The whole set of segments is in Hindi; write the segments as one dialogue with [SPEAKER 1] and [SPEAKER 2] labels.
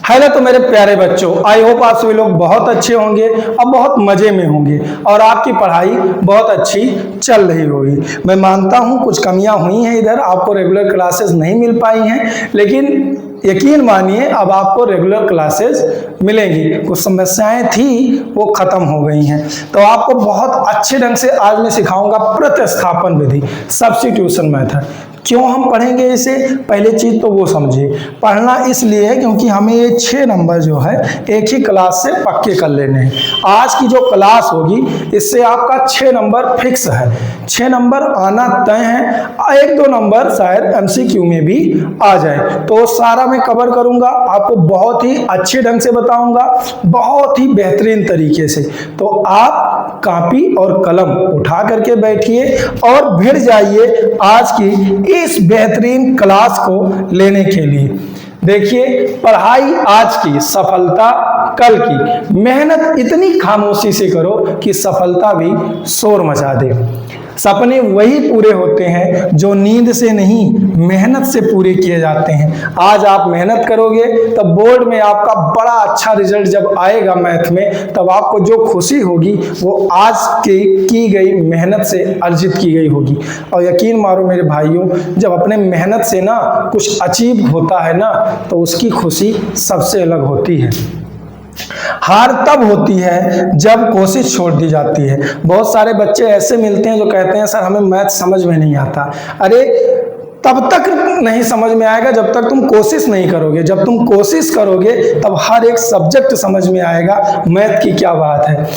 [SPEAKER 1] हेलो तो मेरे प्यारे बच्चों, आई होप आप सभी लोग बहुत अच्छे होंगे और बहुत मज़े में होंगे और आपकी पढ़ाई बहुत अच्छी चल रही होगी। मैं मानता हूँ कुछ कमियाँ हुई हैं, इधर आपको रेगुलर क्लासेस नहीं मिल पाई हैं, लेकिन यकीन मानिए अब आपको रेगुलर क्लासेस मिलेंगी। कुछ समस्याएं थी वो खत्म हो गई हैं। तो आपको बहुत अच्छे ढंग से आज मैं सिखाऊंगा प्रतिस्थापन विधि, सब्स्टिट्यूशन मेथड। क्यों हम पढ़ेंगे इसे, पहले चीज तो वो समझिए। पढ़ना इसलिए है क्योंकि हमें ये 6 नंबर जो है एक ही क्लास से पक्के कर लेने हैं। आज की जो क्लास होगी इससे आपका 6 नंबर फिक्स है, 6 नंबर आना तय है। 1-2 नंबर शायद एमसीक्यू में भी आ जाए, तो सारा मैं कवर करूंगा, आपको बहुत ही अच्छे ढंग से बताऊंगा, बहुत ही बेहतरीन तरीके से। तो आप कॉपी और कलम उठा करके बैठिए और भिड़ जाइए आज की इस बेहतरीन क्लास को लेने के लिए। देखिए, पढ़ाई आज की, सफलता कल की। मेहनत इतनी खामोशी से करो कि सफलता भी शोर मचा दे। सपने वही पूरे होते हैं जो नींद से नहीं, मेहनत से पूरे किए जाते हैं। आज आप मेहनत करोगे तब बोर्ड में आपका बड़ा अच्छा रिजल्ट जब आएगा मैथ में, तब आपको जो खुशी होगी वो आज की गई मेहनत से अर्जित की गई होगी। और यकीन मारो मेरे भाइयों, जब अपने मेहनत से ना कुछ अचीव होता है ना, तो उसकी खुशी सबसे अलग होती है। हार तब होती है जब कोशिश छोड़ दी जाती है। बहुत सारे बच्चे ऐसे मिलते हैं जो कहते हैं सर हमें मैथ समझ में नहीं आता। अरे तब तक नहीं समझ में आएगा जब तक तुम कोशिश नहीं करोगे। जब तुम कोशिश करोगे तब हर एक सब्जेक्ट समझ में आएगा। मैथ की क्या बात है।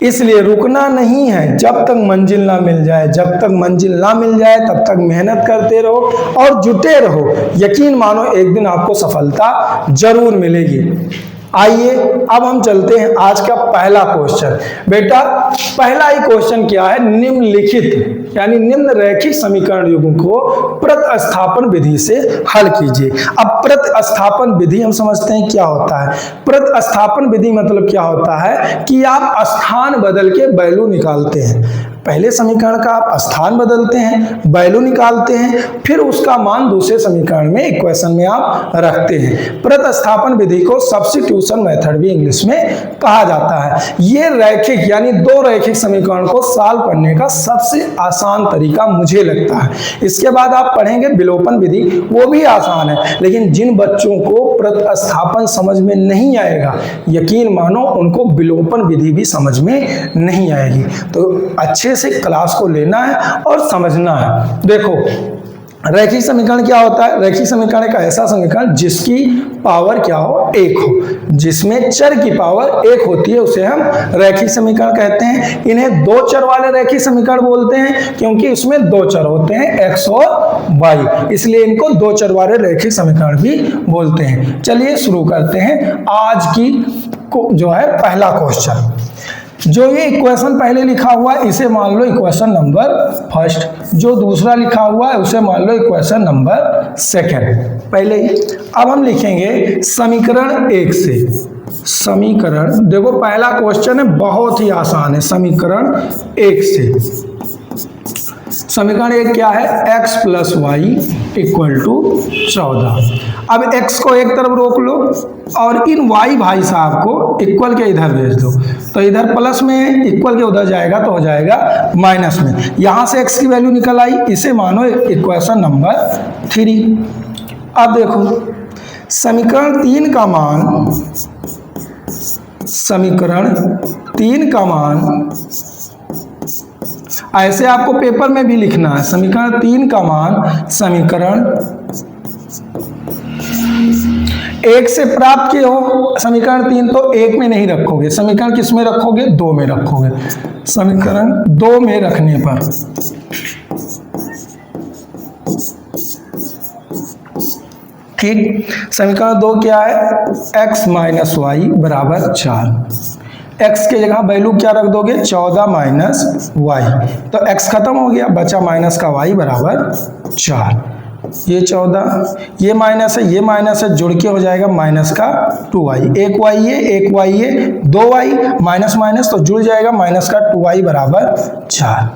[SPEAKER 1] इसलिए रुकना नहीं है जब तक मंजिल ना मिल जाए। जब तक मंजिल ना मिल जाए तब तक मेहनत करते रहो और जुटे रहो। यकीन मानो एक दिन आपको सफलता जरूर मिलेगी। आइए अब हम चलते हैं आज का पहला क्वेश्चन। बेटा पहला ही क्वेश्चन क्या है, निम्नलिखित यानी निम्न रैखिक समीकरण युग्म को प्रतिस्थापन विधि से हल कीजिए। अब प्रतिस्थापन विधि हम समझते हैं क्या होता है। प्रतिस्थापन विधि मतलब क्या होता है कि आप स्थान बदल के वैल्यू निकालते हैं। पहले समीकरण का आप स्थान बदलते हैं, वैल्यू निकालते हैं, फिर उसका मान दूसरे समीकरण में इक्वेशन में आप रखते हैं। प्रतिस्थापन विधि को सब्स्टिट्यूशन मेथड भी इंग्लिश में कहा जाता है। ये रैखिक यानी 2 रैखिक समीकरण को सॉल्व करने का सबसे आसान तरीका मुझे लगता है। इसके बाद आप पढ़ेंगे विलोपन विधि, वो भी आसान है, लेकिन जिन बच्चों को प्रतिस्थापन समझ में नहीं आएगा, यकीन मानो उनको विलोपन विधि भी समझ में नहीं आएगी। तो अच्छे से क्लास को लेना है और समझना है। देखो रैखिक समीकरण क्या होता है। रैखिक समीकरण एक ऐसा समीकरण जिसकी पावर क्या हो, 1 हो, जिसमें चर की पावर 1 होती है, उसे हम रैखिक समीकरण कहते हैं। इन्हें 2 चर वाले रैखिक समीकरण बोलते हैं क्योंकि इसमें 2 चर होते हैं, x और y, इसलिए इनको 2 चर वाले रैखिक समीकरण भी बोलते हैं। चलिए शुरू करते हैं आज की जो है पहला क्वेश्चन। जो ये इक्वेशन पहले लिखा हुआ है इसे मान लो इक्वेशन नंबर फर्स्ट, जो दूसरा लिखा हुआ है उसे मान लो इक्वेशन नंबर सेकंड। पहले ही अब हम लिखेंगे समीकरण 1 से। समीकरण देखो पहला क्वेश्चन है, बहुत ही आसान है। समीकरण 1 से, समीकरण 1 क्या है, x + y = 14। अब x को एक तरफ रोक लो और इन y भाई साहब को इक्वल के इधर भेज दो, तो इधर प्लस में इक्वल के उधर जाएगा तो हो जाएगा माइनस में। यहां से x की वैल्यू निकल आई, इसे मानो इक्वेशन नंबर 3। अब देखो समीकरण 3 का मान, समीकरण 3 का मान ऐसे आपको पेपर में भी लिखना है। समीकरण 3 का मान समीकरण 1 से प्राप्त किए हो। समीकरण 3 तो 1 में नहीं रखोगे, समीकरण किस में रखोगे, 2 में रखोगे। समीकरण 2 में रखने पर ठीक, समीकरण 2 क्या है, x - y = 4। x के जगह वैल्यू क्या रख दोगे, 14 - y, तो x खत्म हो गया, बचा माइनस का y = 4। ये 14, ये माइनस है, ये माइनस है, जुड़ के हो जाएगा माइनस का 2y। एक y है, एक y है, 2y माइनस माइनस तो जुड़ जाएगा माइनस का 2y = 4।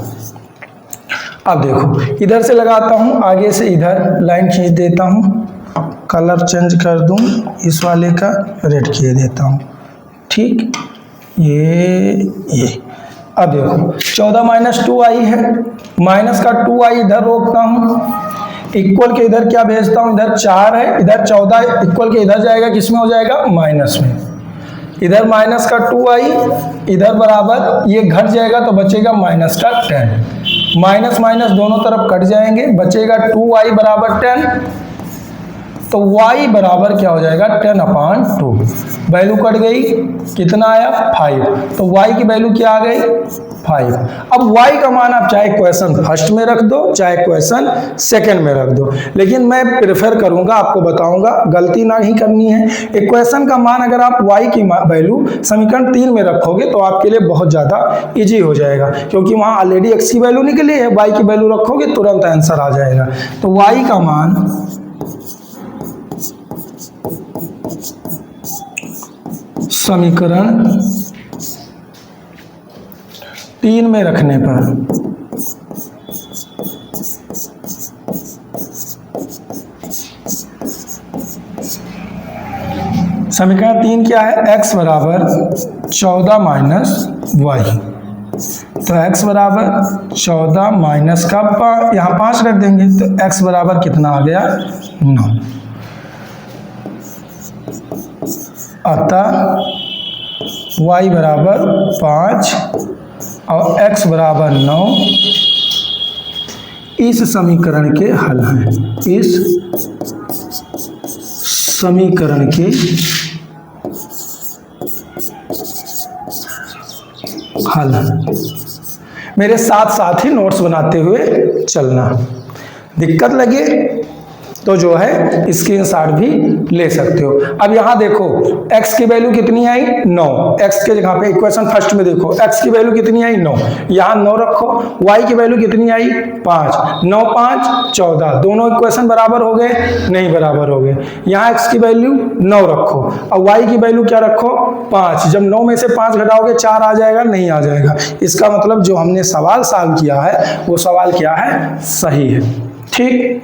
[SPEAKER 1] अब देखो इधर से लगाता हूं, आगे से इधर लाइन खींच देता हूं। कलर चेंज कर दूं, इस वाले का रेड किए देता हूँ। ठीक, ये अब देखो 14 माइनस 2i है, माइनस का 2i इधर रोकता हूँ, इक्वल के इधर क्या भेजता हूँ, इधर 4 है, इधर 14 इक्वल के इधर जाएगा, किस में हो जाएगा, माइनस में। इधर माइनस का 2i, इधर बराबर ये घट जाएगा तो बचेगा माइनस का 10, माइनस माइनस दोनों तरफ कट जाएंगे, बचेगा 2i बराबर 10, तो y बराबर क्या हो जाएगा 10/2। वैल्यू कट गई, कितना आया 5, तो y की वैल्यू क्या आ गई 5। अब y का मान आप चाहे क्वेश्चन फर्स्ट में रख दो, चाहे क्वेश्चन सेकंड में रख दो, लेकिन मैं प्रेफर करूंगा, आपको बताऊंगा, गलती ना ही करनी है। इक्वेशन का मान अगर आप y की वैल्यू समीकरण 3 में रखोगे तो आपके लिए बहुत ज़्यादा इजी हो जाएगा, क्योंकि वहाँ ऑलरेडी x की वैल्यू निकली है, y की वैल्यू रखोगे तुरंत आंसर आ जाएगा। तो y का मान समीकरण 3 में रखने पर समीकरण 3 क्या है, x बराबर 14 माइनस वाई, तो x बराबर 14 माइनस का यहाँ 5 रख देंगे, तो x बराबर कितना आ गया 9। अतः y बराबर 5 और x बराबर 9 इस समीकरण के हल हैं, इस समीकरण के हल हैं। मेरे साथ साथ ही नोट्स बनाते हुए चलना, दिक्कत लगे तो जो है स्क्रीनशॉट भी ले सकते हो। अब यहाँ देखो x की वैल्यू कितनी आई 9, x के जगह पे इक्वेशन फर्स्ट में देखो x की वैल्यू कितनी आई 9, यहाँ 9 रखो, y की वैल्यू कितनी आई 5, 9 5 14, दोनों इक्वेशन बराबर हो गए, नहीं बराबर हो गए। यहाँ x की वैल्यू 9 रखो और y की वैल्यू क्या रखो 5, जब 9 में से 5 घटाओगे 4 आ जाएगा, नहीं आ जाएगा। इसका मतलब जो हमने सवाल सॉल्व किया है वो सवाल क्या है, सही है। ठीक,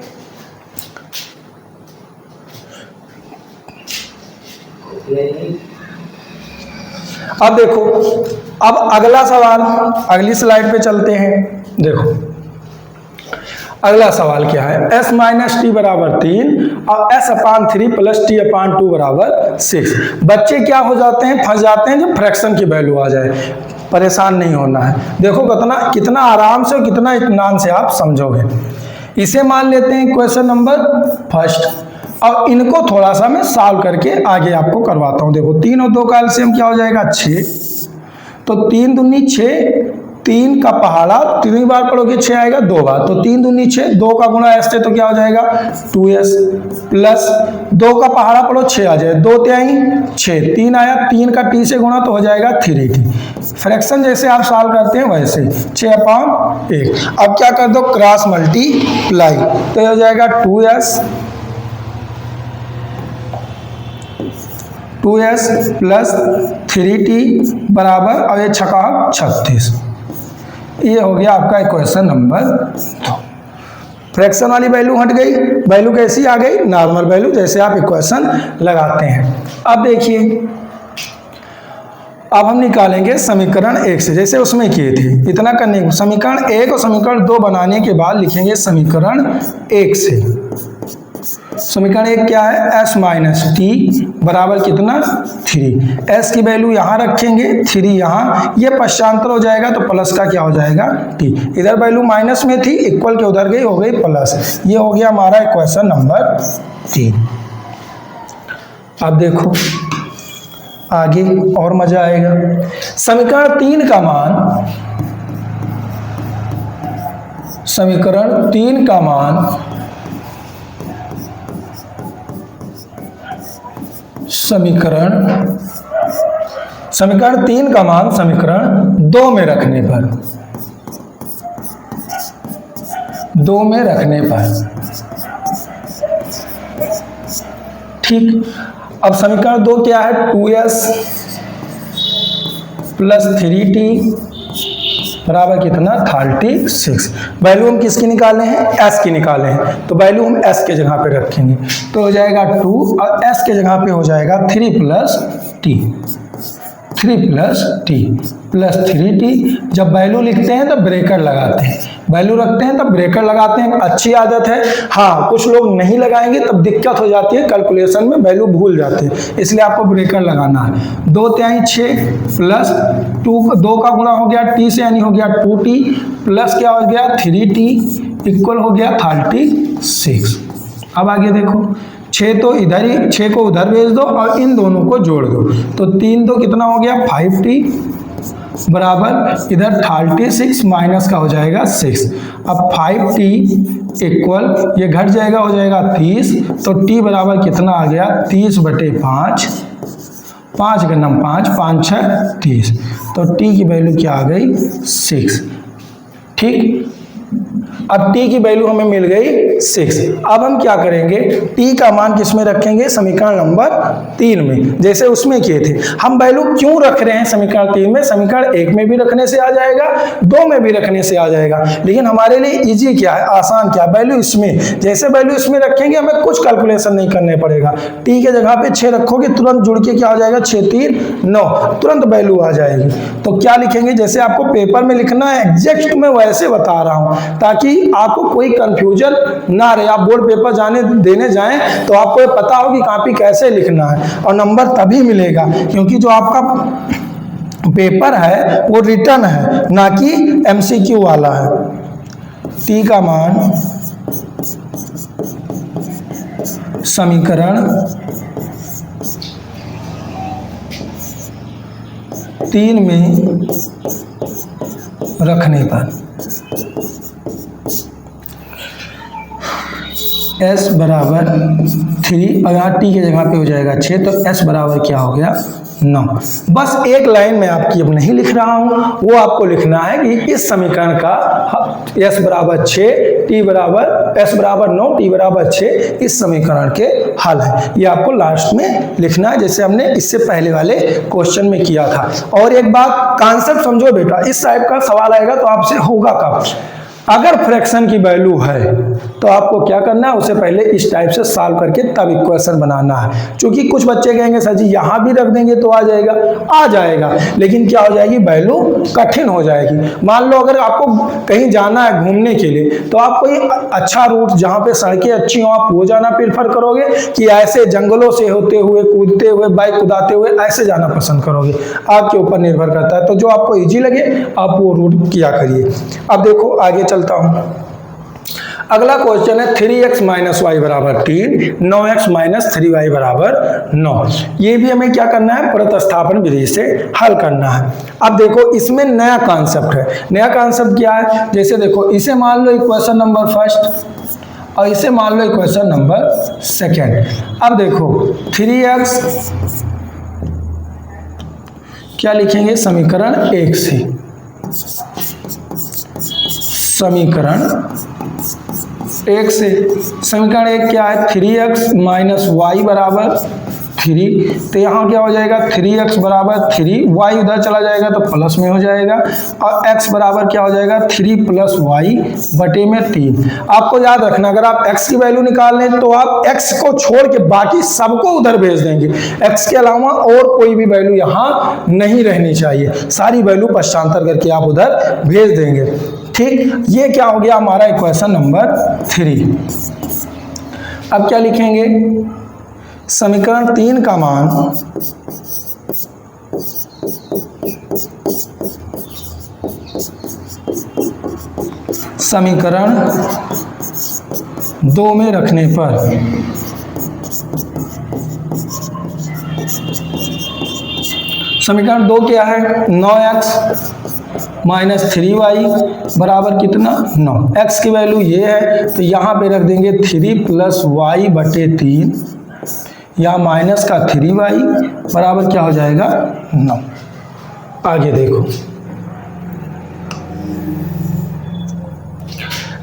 [SPEAKER 1] अब देखो, अब अगला सवाल, अगली स्लाइड पे चलते हैं। देखो अगला सवाल क्या है, s माइनस टी बराबर 3 और s/3 प्लस t/2 बराबर 6। बच्चे क्या हो जाते हैं, फंस जाते हैं जब फ्रैक्शन की वैल्यू आ जाए। परेशान नहीं होना है, देखो कितना आराम से, कितना इत्मीनान से आप समझोगे। इसे मान लेते हैं क्वेश्चन नंबर फर्स्ट, और इनको थोड़ा सा मैं सॉल्व करके आगे आपको करवाता हूँ। देखो 3 और 2 का एलसीएम क्या हो जाएगा 6, तो 3 दूनी 6, 3 का पहाड़ा 3 बार पढ़ोगे 6 आएगा 2 बार, तो 3 दूनी 6, 2 का गुणा s से तो क्या हो जाएगा 2s, प्लस 2 का पहाड़ा पढ़ो 6 आ जाए, 2 त्याई 6, 3 आया, 3 का t से गुणा तो हो जाएगा 3t। फ्रैक्शन जैसे आप सॉल्व करते हैं वैसे 6/1। अब क्या कर दो, क्रॉस मल्टीप्लाई, तो ये हो जाएगा 2s प्लस 3t बराबर, और ये 6 36। ये हो गया आपका इक्वेशन नंबर 2। फ्रैक्शन वाली वैल्यू हट गई, वैल्यू कैसी आ गई, नॉर्मल वैल्यू, जैसे आप इक्वेशन लगाते हैं। अब देखिए, अब हम निकालेंगे समीकरण 1 से, जैसे उसमें किए थे। इतना करने को समीकरण 1 और समीकरण 2 बनाने के बाद लिखेंगे समीकरण 1 से। समीकरण 1 क्या है, s माइनस टी बराबर कितना 3, s की वैल्यू यहाँ रखेंगे, 3 यहाँ, ये पश्चांतर हो जाएगा तो प्लस का क्या हो जाएगा t, इधर वैल्यू माइनस में थी, इक्वल के उधर गई, हो गई प्लस। ये हो गया हमारा इक्वेशन नंबर 3। अब देखो आगे और मजा आएगा। समीकरण 3 का मान, समीकरण 3 का मान समीकरण 3 का मान समीकरण 2 में रखने पर, 2 में रखने पर, ठीक। अब समीकरण 2 क्या है, 2s प्लस 3t बराबर कितना 36। वैल्यू हम किसकी निकाले हैं, s की निकाले हैं, तो वैल्यू हम s के जगह पे रखेंगे तो हो जाएगा 2 और s के जगह पे हो जाएगा 3 प्लस t प्लस 3t। जब वैल्यू लिखते हैं तो ब्रेकर लगाते हैं, वैल्यू रखते हैं तब ब्रेकर लगाते हैं, अच्छी आदत है। हाँ, कुछ लोग नहीं लगाएंगे तब दिक्कत हो जाती है, कैलकुलेशन में वैल्यू भूल जाते हैं, इसलिए आपको ब्रेकर लगाना है। 2 तिहाई 6 प्लस 2 का गुणा हो गया t से यानी हो गया 2t प्लस क्या हो गया 3t इक्वल हो गया 36। अब आगे देखो, 6 तो इधर ही, 6 को उधर भेज दो और इन दोनों को जोड़ दो, तो 3 तो कितना हो गया 5t बराबर इधर 36 माइनस का हो जाएगा 6। अब 5t इक्वल ये घट जाएगा हो जाएगा 30, तो t बराबर कितना आ गया 30/5, 5 गन्नम 5, 5 6 30, तो t की वैल्यू क्या आ गई 6। ठीक, अब t की वैल्यू हमें मिल गई 6। अब हम क्या करेंगे, t का मान किस में रखेंगे, समीकरण नंबर 3 में, जैसे उसमें किए थे। हम वैल्यू क्यों रख रहे हैं समीकरण 3 में, समीकरण 1 में भी रखने से आ जाएगा, 2 में भी रखने से आ जाएगा, लेकिन हमारे लिए इजी क्या है, आसान क्या है, वैल्यू इसमें, जैसे वैल्यू इसमें रखेंगे हमें कुछ कैलकुलेशन नहीं करने पड़ेगा। t के जगह पे 6 रखोगे तुरंत जुड़ के क्या हो जाएगा 6 3 9, तुरंत वैल्यू आ जाएगी। तो क्या लिखेंगे, जैसे आपको पेपर में लिखना है एग्जैक्ट मैं वैसे बता रहा हूं ताकि आपको कोई कंफ्यूजन ना रहे। आप बोर्ड पेपर देने जाएं तो आपको ये पता हो कि कॉपी कैसे लिखना है, और नंबर तभी मिलेगा क्योंकि जो आपका पेपर है वो रिटर्न है ना कि एमसीक्यू वाला है। t का मान समीकरण 3 में रखने पर s बराबर 3, अगर t के जगह पे हो जाएगा 6, तो s बराबर क्या हो गया 9। बस एक लाइन में आपकी अब नहीं लिख रहा हूं, वो आपको लिखना है कि इस समीकरण का s बराबर 6, t बराबर s बराबर 9, t बराबर 6 इस समीकरण के हल है। ये आपको लास्ट में लिखना है, जैसे हमने इससे पहले वाले क्वेश्चन में किया था। और एक बात कॉन्सेप्ट समझो बेटा, इस टाइप का सवाल आएगा तो आपसे होगा कब, अगर फ्रैक्शन की वैल्यू है तो आपको क्या करना है, उसे पहले इस टाइप से सॉल्व करके तब इक्वेशन बनाना है। क्योंकि कुछ बच्चे कहेंगे सर जी यहाँ भी रख देंगे तो आ जाएगा, लेकिन क्या हो जाएगी वैल्यू कठिन हो जाएगी। मान लो अगर आपको कहीं जाना है घूमने के लिए तो आप कोई अच्छा रूट जहाँ पे सड़कें अच्छी हो आप वो जाना प्रेफर करोगे कि ऐसे जंगलों से होते हुए कूदते हुए बाइक कुदाते हुए ऐसे जाना पसंद करोगे, आपके ऊपर निर्भर करता है। तो जो आपको ईजी लगे आप वो रूट किया करिए। अब देखो आगे चलता हूं, अगला क्वेश्चन है 3x माइनस वाई बराबर 3, 9x माइनस 3y बराबर 9। ये भी हमें क्या करना है, प्रतिस्थापन विधि से हल करना है। अब देखो इसमें नया कॉन्सेप्ट है। नया कॉन्सेप्ट क्या है, जैसे देखो इसे मान लो इक्वेशन नंबर फर्स्ट और इसे मान लो इक्वेशन नंबर सेकेंड। अब देखो 3x क्या लिखेंगे, समीकरण 1 से, समीकरण 1 से, समीकरण 1 क्या है 3x माइनस वाई बराबर 3, तो यहाँ क्या हो जाएगा 3x बराबर 3, y उधर चला जाएगा तो प्लस में हो जाएगा, और x बराबर क्या हो जाएगा 3 प्लस वाई बटे में 3। आपको याद रखना अगर आप x की वैल्यू निकाल लें तो आप x को छोड़ के बाकी सबको उधर भेज देंगे, x के अलावा और कोई भी वैल्यू यहाँ नहीं रहनी चाहिए, सारी वैल्यू पश्चांतर करके आप उधर भेज देंगे। ठीक, ये क्या हो गया हमारा इक्वेशन नंबर 3। अब क्या लिखेंगे, समीकरण 3 का मान समीकरण 2 में रखने पर समीकरण 2 क्या है, 9x माइनस 3y बराबर कितना 9। x की वैल्यू ये है तो यहाँ पे रख देंगे 3 प्लस वाई बटे 3, या माइनस का 3y बराबर क्या हो जाएगा 9। आगे देखो,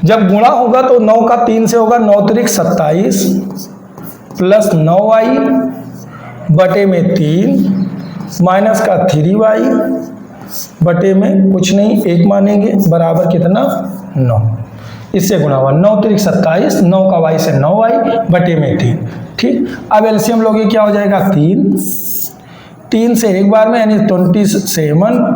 [SPEAKER 1] जब गुणा होगा तो 9 का 3 से होगा, 9 त्रिक 27 प्लस 9y बटे में 3 माइनस का 3y बटे में कुछ नहीं, 1 मानेंगे, बराबर कितना 9, इससे गुणा हुआ, 9 त्रिक 27, 9 का y से 9y बटे में 3। ठीक, अब एलसीएम लोगे क्या हो जाएगा 3 से एक बार में यानी 27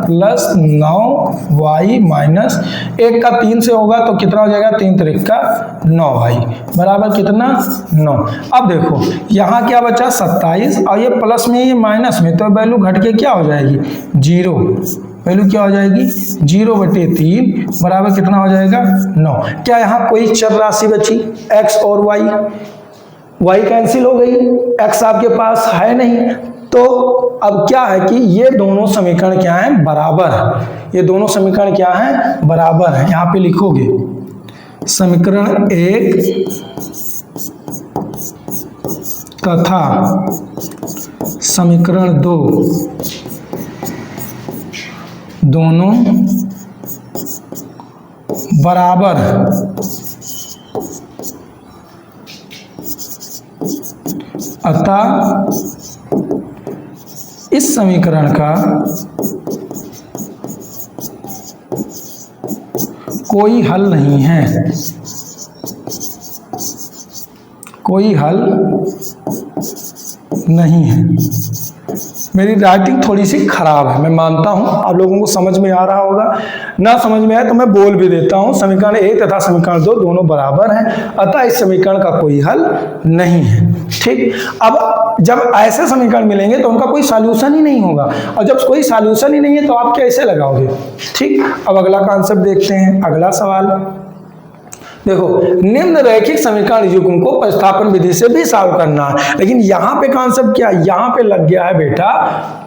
[SPEAKER 1] प्लस 9y माइनस 1 का 3 से होगा तो कितना हो जाएगा, 3 त्रिक का 9y बराबर कितना 9। अब देखो यहाँ क्या बचा 27 और ये प्लस में ये माइनस में, तो वैल्यू घट के क्या हो जाएगी 0, वैल्यू क्या हो जाएगी 0/3 बराबर कितना हो जाएगा 9। क्या यहाँ कोई चर राशि बची x और y कैंसिल हो गई, x आपके पास है नहीं, तो अब क्या है कि ये दोनों समीकरण क्या हैं बराबर है, ये दोनों समीकरण क्या हैं बराबर है। यहाँ पे लिखोगे समीकरण 1 तथा समीकरण 2 दोनों बराबर है, अतः इस समीकरण का कोई हल नहीं है, कोई हल नहीं है। मेरी राइटिंग थोड़ी सी खराब है, मैं मानता हूं, आप लोगों को समझ में आ रहा होगा, ना समझ में आए तो मैं बोल भी देता हूं। समीकरण 1 तथा समीकरण 2 दोनों बराबर हैं, अतः इस समीकरण का कोई हल नहीं है। ठीक, अब जब ऐसे समीकरण मिलेंगे तो उनका कोई सॉल्यूशन ही नहीं होगा, और जब कोई सॉल्यूशन ही नहीं है तो आप कैसे लगाओगे। ठीक, अब अगला कॉन्सेप्ट देखते हैं, अगला सवाल देखो, निम्न रैखिक समीकरण युग्म को प्रतिस्थापन विधि से भी सॉल्व करना है, लेकिन यहाँ पे कॉन्सेप्ट क्या, यहाँ पे लग गया है बेटा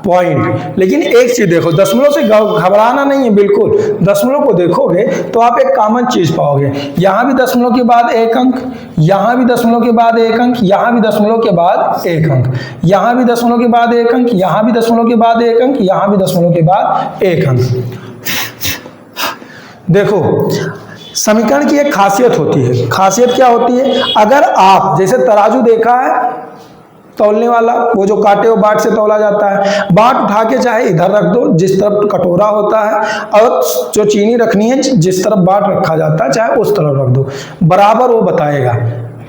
[SPEAKER 1] पॉइंट। लेकिन एक चीज देखो, दशमलव से घबराना नहीं है बिल्कुल, दशमलव को देखोगे तो आप एक कॉमन चीज पाओगे, यहाँ भी दशमलव के बाद 1 अंक, यहाँ भी दशमलव के बाद 1 अंक, यहाँ भी दशमलव के बाद 1 अंक, यहाँ भी दशमलव के बाद 1 अंक, यहाँ भी दशमलव के बाद 1 अंक, यहाँ भी दशमलव के बाद 1 अंक। देखो समीकरण की एक खासियत होती है, खासियत क्या होती है, अगर आप जैसे तराजू देखा है तौलने वाला, वो जो कांटे और बाट से तौला जाता है, बाट उठा के चाहे इधर रख दो जिस तरफ कटोरा होता है, और जो चीनी रखनी है जिस तरफ बाट रखा जाता है चाहे उस तरफ रख दो, बराबर वो बताएगा,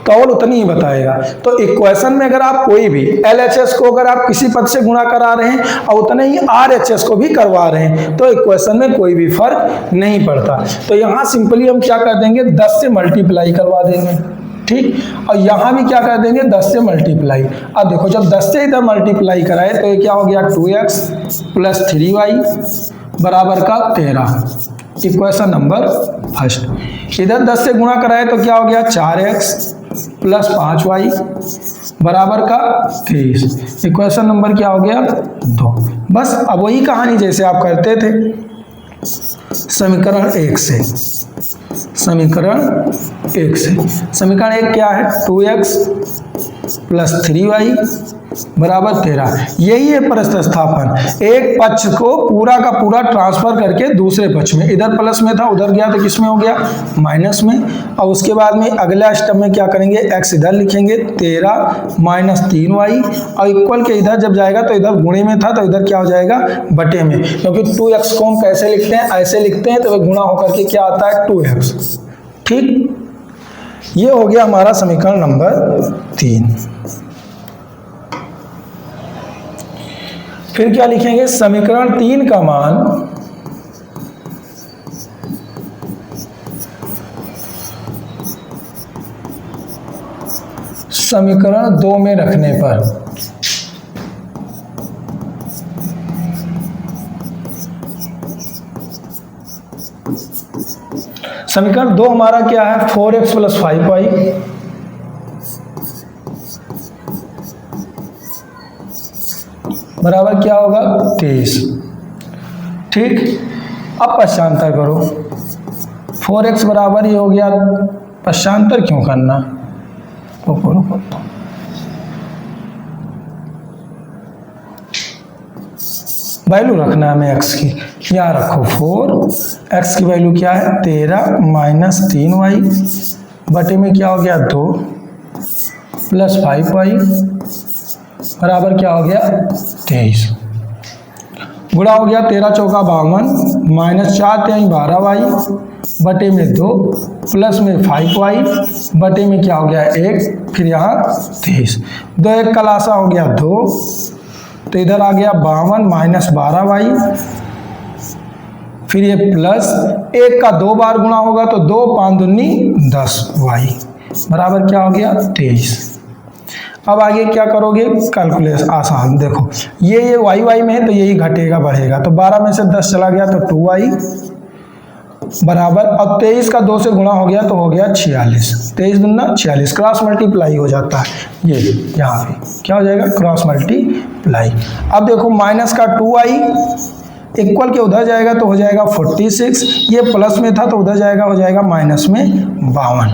[SPEAKER 1] तौल उतनी ही बताएगा। तो इक्वेशन में अगर आप कोई भी LHS को अगर आप किसी पद से गुणा करा रहे हैं और उतने ही RHS को भी करवा रहे हैं तो इक्वेशन में कोई भी फर्क नहीं पड़ता। तो यहाँ सिंपली हम क्या कर देंगे 10 से मल्टीप्लाई करवा देंगे। ठीक, और यहाँ भी क्या कर देंगे 10 से मल्टीप्लाई। अब देखो जब 10 से इधर मल्टीप्लाई कराए तो ये क्या हो गया 2x प्लस 3y बराबर का 13, इक्वेशन नंबर फर्स्ट। इधर 10 से गुणा कराए तो क्या हो गया 4x प्लस 5y बराबर का 23, इक्वेशन नंबर क्या हो गया 2। बस अब वही कहानी जैसे आप करते थे समीकरण 1 से, समीकरण 1 से, समीकरण 1 क्या है 2x प्लस 3y बराबर 13, यही है प्रतिस्थापन। एक पक्ष को पूरा का पूरा ट्रांसफर करके दूसरे पक्ष में, इधर प्लस में था उधर गया तो किस में हो गया माइनस में, और उसके बाद में अगला स्टेप में क्या करेंगे x इधर लिखेंगे 13 माइनस 3y, और इक्वल के इधर जब जाएगा तो इधर गुणे में था तो इधर क्या हो जाएगा बटे में, क्योंकि 2x को हम कैसे लिखते हैं ऐसे लिखते हैं तो गुणा होकर के क्या आता है 2x। ठीक, ये हो गया हमारा समीकरण नंबर 3। फिर क्या लिखेंगे समीकरण 3 का मान समीकरण 2 में रखने पर समीकरण 2 हमारा क्या है 4x प्लस 5y बराबर क्या होगा 23। ठीक, अब पश्चांतर करो, 4x बराबर ये हो गया, पश्चांतर क्यों करना, वैल्यू रखना है हमें x की, यहाँ रखो 4, x की वैल्यू क्या है 13 माइनस 3y बटे में क्या हो गया 2 प्लस 5y बराबर क्या हो गया 23। गुणा हो गया 13 चौका 52 माइनस 4 3 12y बटे में 2 प्लस में 5y बटे में क्या हो गया 1, फिर यहाँ 23, 2 1 का लासा हो गया 2, तो इधर आ गया 52 माइनस 12y, फिर ये प्लस 1 का 2 बार गुणा होगा तो 2 5 दूनी 10y बराबर क्या हो गया 23। अब आगे क्या करोगे कैलकुलेशन आसान, देखो ये y में है तो यही घटेगा बढ़ेगा, तो 12 में से 10 चला गया तो 2y बराबर, अब 23 का 2 से गुणा हो गया तो हो गया 46, 23 दूना 46, क्रॉस मल्टीप्लाई हो जाता है ये यहाँ पे क्या हो जाएगा क्रॉस मल्टीप्लाई। अब देखो माइनस का 2y इक्वल के उधर जाएगा तो हो जाएगा 46, ये प्लस में था तो उधर जाएगा हो जाएगा माइनस में 52।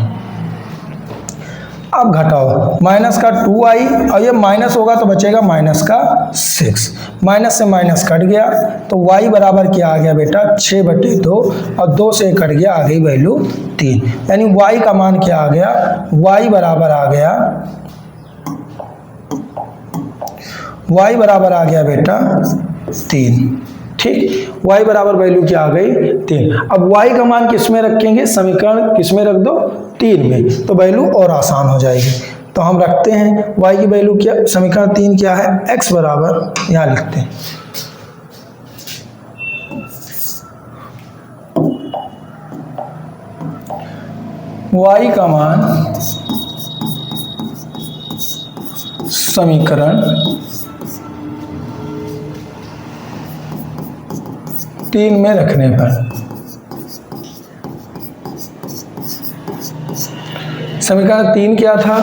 [SPEAKER 1] अब घटाओ माइनस का 2y और ये माइनस होगा तो बचेगा माइनस का 6, माइनस से माइनस कट गया तो y बराबर क्या आ गया बेटा 6/2 और 2 से कट गया आ गई वैल्यू 3, यानी y का मान क्या आ गया y बराबर आ गया बेटा 3। ठीक, y बराबर वैल्यू क्या आ गई 3। अब y का मान किस में रखेंगे, समीकरण किस में रख दो 3 में, तो वैल्यू और आसान हो जाएगी। तो हम रखते हैं y की वैल्यू क्या, समीकरण 3 क्या है x बराबर, यहाँ लिखते हैं y का मान समीकरण 3 में रखने पर, समीकरण 3 क्या था,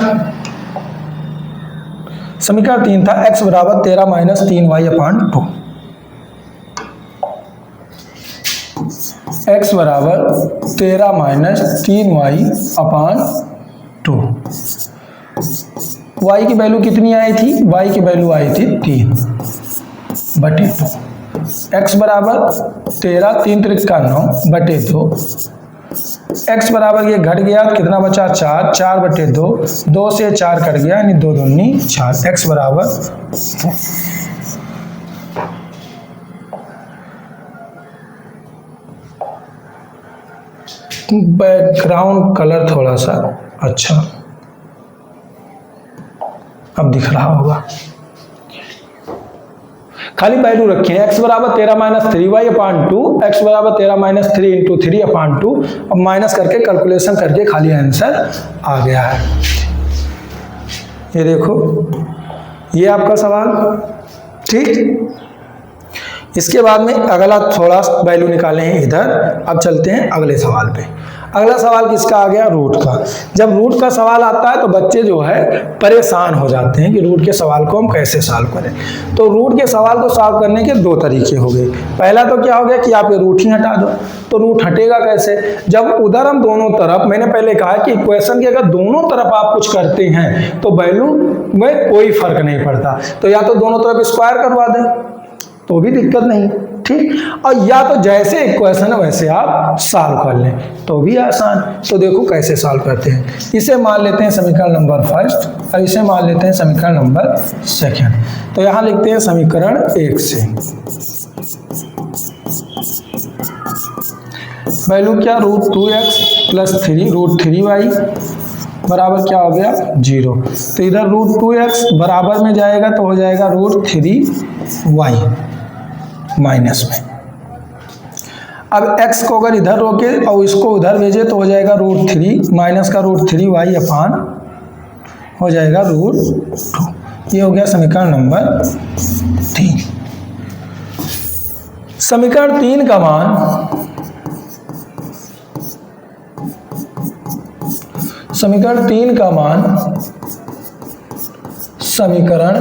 [SPEAKER 1] समीकरण 3 था x बराबर 13 माइनस 3y/2, x बराबर 13 माइनस 3y/2, y की वैल्यू कितनी आई थी, y की वैल्यू आई थी 3/2, x बराबर 13 3 त्रिक का 9 बटे 2, x बराबर ये घट गया कितना बचा 4 4/2, 2 से 4 कट गया यानी 2 दूनी 4, x बराबर 4। बैकग्राउंड कलर थोड़ा सा अच्छा अब दिख रहा होगा, खाली वैल्यू रखें x बराबर 13 माइनस 3y/2, x बराबर 13 माइनस 3 इंटू 3/2, अब माइनस करके कैलकुलेशन करके खाली आंसर आ गया है। ये देखो ये आपका सवाल, ठीक। इसके बाद में अगला थोड़ा वैल्यू निकाले हैं इधर। अब चलते हैं अगले सवाल पे। अगला सवाल किसका आ गया, रूट का। जब रूट का सवाल आता है तो बच्चे जो है परेशान हो जाते हैं कि रूट के सवाल को हम कैसे सॉल्व करें। तो रूट के सवाल को सॉल्व करने के दो तरीके हो गए। पहला तो क्या हो गया कि आप ये रूट ही हटा दो। तो रूट हटेगा कैसे, जब उधर हम दोनों तरफ, मैंने पहले कहा कि इक्वेशन के अगर दोनों तरफ आप कुछ करते हैं तो वैल्यू में कोई फर्क नहीं पड़ता। तो या तो दोनों तरफ स्क्वायर करवा दें तो भी दिक्कत नहीं, ठीक। और या तो जैसे इक्वेशन है वैसे आप सॉल्व कर लें तो भी आसान। तो देखो कैसे सॉल्व करते हैं। इसे मान लेते हैं समीकरण नंबर फर्स्ट और इसे मान लेते हैं समीकरण नंबर सेकंड। तो यहाँ लिखते हैं समीकरण 1 से वैल्यू क्या, √2x + 3 √3y बराबर क्या हो गया 0। तो इधर √2x बराबर में जाएगा तो हो जाएगा √3y माइनस में। अब x को अगर इधर रोके और इसको उधर भेजे तो हो जाएगा √3 माइनस का √3y अपान हो जाएगा √2। ये हो गया समीकरण नंबर 3। समीकरण 3 का मान, समीकरण 3 का मान समीकरण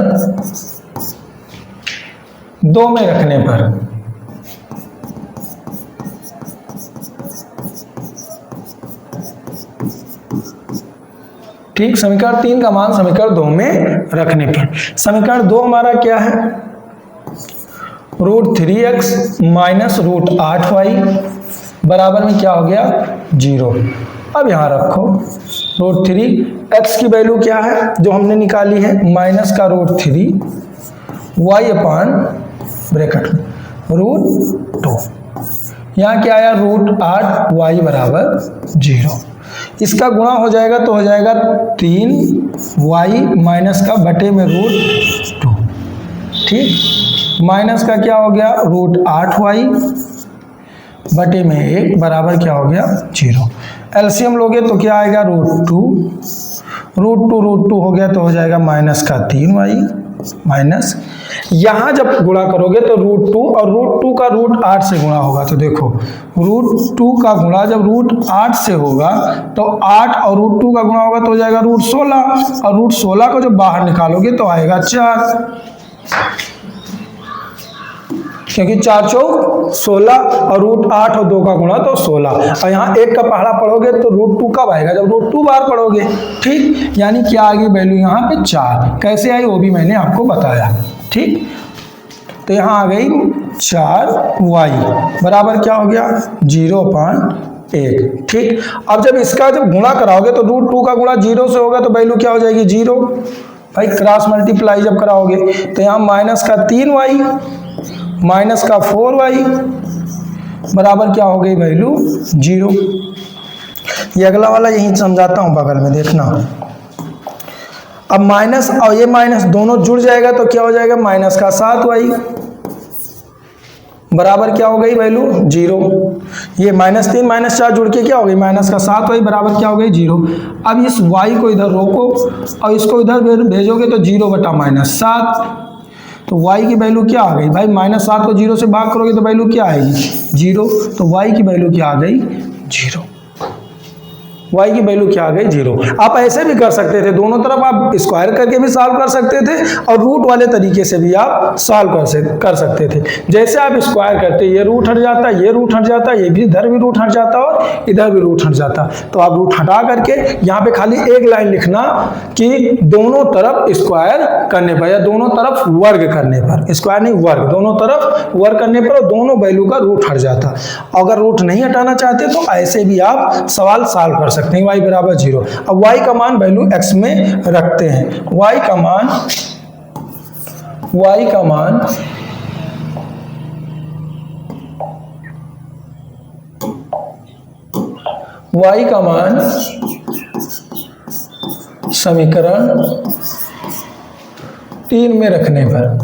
[SPEAKER 1] 2 में रखने पर ठीक, समीकरण 3 का मान समीकरण 2 में रखने पर समीकरण 2 हमारा क्या है, √3x माइनस √8y बराबर में क्या हो गया 0। अब यहां रखो √3, x की वैल्यू क्या है जो हमने निकाली है, माइनस का √3y अपान ब्रैकेट में √2। यहाँ क्या आया √8y बराबर 0। इसका गुणा हो जाएगा तो हो जाएगा 3y माइनस का बटे में √2। ठीक, माइनस का क्या हो गया √8y बटे में 1 बराबर क्या हो गया 0। एलसीएम लोगे तो क्या आएगा √2 हो गया तो हो जाएगा माइनस का 3y माइनस, यहाँ जब गुणा करोगे तो √2 और √2 का √8 से गुणा होगा। तो देखो √2 का गुणा जब √8 से होगा तो 8 और √2 का गुणा होगा तो हो जाएगा √16 और √16 को जब बाहर निकालोगे तो आएगा 4, क्योंकि 4 चौक 16 और √8 और 2 का गुणा तो 16। और यहाँ 1 का पहाड़ा पढ़ोगे तो √2 कब आएगा जब √2 बार पढ़ोगे। ठीक, यानी क्या आ गई वैल्यू यहाँ पे 4। कैसे आई वो भी मैंने आपको बताया। ठीक, तो यहाँ आ गई 4y बराबर क्या हो गया 0.1। ठीक, अब जब इसका जब गुणा कराओगे तो √2 का गुणा 0 से होगा तो वैल्यू क्या हो जाएगी 0। भाई क्रॉस मल्टीप्लाई जब कराओगे तो यहाँ माइनस का 3y माइनस का 4y बराबर क्या हो गई वैल्यू 0। ये अगला वाला यही समझाता हूँ, बगल में देखना। अब माइनस और ये माइनस दोनों जुड़ जाएगा तो क्या हो जाएगा माइनस का 7y बराबर क्या हो गई वैल्यू 0। ये -3 -4 जुड़ के क्या हो गई माइनस का 7y बराबर क्या हो गई 0। अब इस y को इधर रोको और इसको इधर भेजोगे तो 0/-7, तो y की वैल्यू क्या आ गई भाई -7 को 0 से भाग करोगे तो वैल्यू क्या आएगी 0। तो y की वैल्यू क्या आ गई 0। y की वैल्यू क्या आ गई 0। आप ऐसे भी कर सकते थे, दोनों तरफ आप स्क्वायर करके भी सॉल्व कर सकते थे और रूट वाले तरीके से भी आप सॉल्व कर सकते थे। जैसे आप स्क्वायर करते ये रूट हट जाता, ये रूट हट जाता, ये भी इधर भी रूट हट जाता और इधर भी रूट हट जाता। तो आप रूट हटा करके यहाँ पे खाली एक लाइन लिखना कि दोनों तरफ स्क्वायर करने पर या दोनों तरफ वर्ग करने पर, स्क्वायर नहीं वर्ग, दोनों तरफ वर्ग करने पर दोनों वैल्यू का रूट हट जाता। अगर रूट नहीं हटाना चाहते तो ऐसे भी आप सवाल सॉल्व कर सकते हैं y बराबर 0। अब y का मान वैल्यू x में रखते हैं। y का मान समीकरण 3 में रखने पर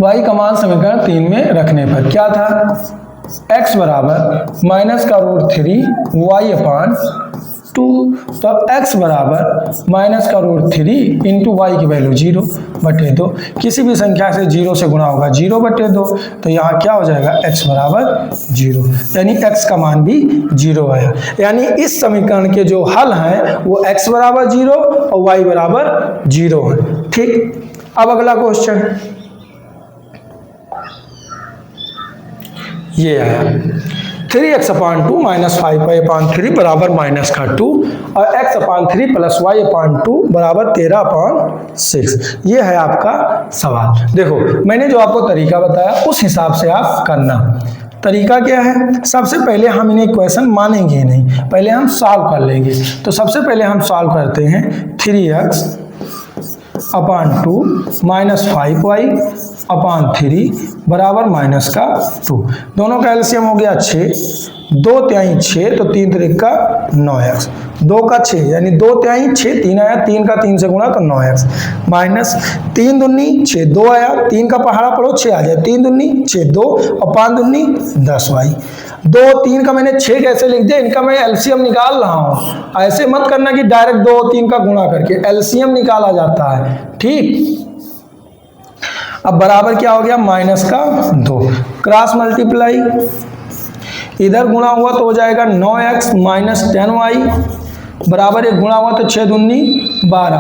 [SPEAKER 1] y का मान समीकरण 3 में रखने पर क्या था x बराबर माइनस का √3y/2। तो x बराबर माइनस का √3 इंटू y की वैल्यू 0/2। किसी भी संख्या से 0 से गुणा होगा 0/2। तो यहाँ क्या हो जाएगा x बराबर 0, यानी x का मान भी 0 आया। यानी इस समीकरण के जो हल हैं वो x बराबर 0 और y बराबर 0 है। ठीक, अब अगला क्वेश्चन ये आया 3x/2 -5y/3 बराबर -2 और x/3 + y/2 बराबर 13/6। ये है आपका सवाल। देखो मैंने जो आपको तरीका बताया उस हिसाब से आप करना। तरीका क्या है, सबसे पहले हम इन्हें इक्वेशन मानेंगे ही नहीं, पहले हम सॉल्व कर लेंगे। तो सबसे पहले हम सॉल्व करते हैं 3x/2 -5y/3 बराबर -2। दोनों का एलसीएम हो गया 6, 2 तिहाई 6 तो 3 3 का 9x, 2 का 6 यानी 2 तिहाई 6, 3 आया, 3 का 3 से गुणा तो 9x माइनस 3 दूनी 6, 2 आया, 3 का पहाड़ा पढ़ो 6 आ जाए, 3 दूनी 6, 2 और 5 दूनी 10y। 2 3 का मैंने 6 कैसे लिख दिया, इनका मैं एलसीएम निकाल रहा हूँ। ऐसे मत करना कि डायरेक्ट 2 और 3 का गुणा करके, एलसीएम निकाला जाता है। ठीक, अब बराबर क्या हो गया -2, क्रॉस मल्टीप्लाई, इधर गुणा हुआ तो हो जाएगा 9x माइनस 10y बराबर, एक गुणा हुआ तो 6 दूनी 12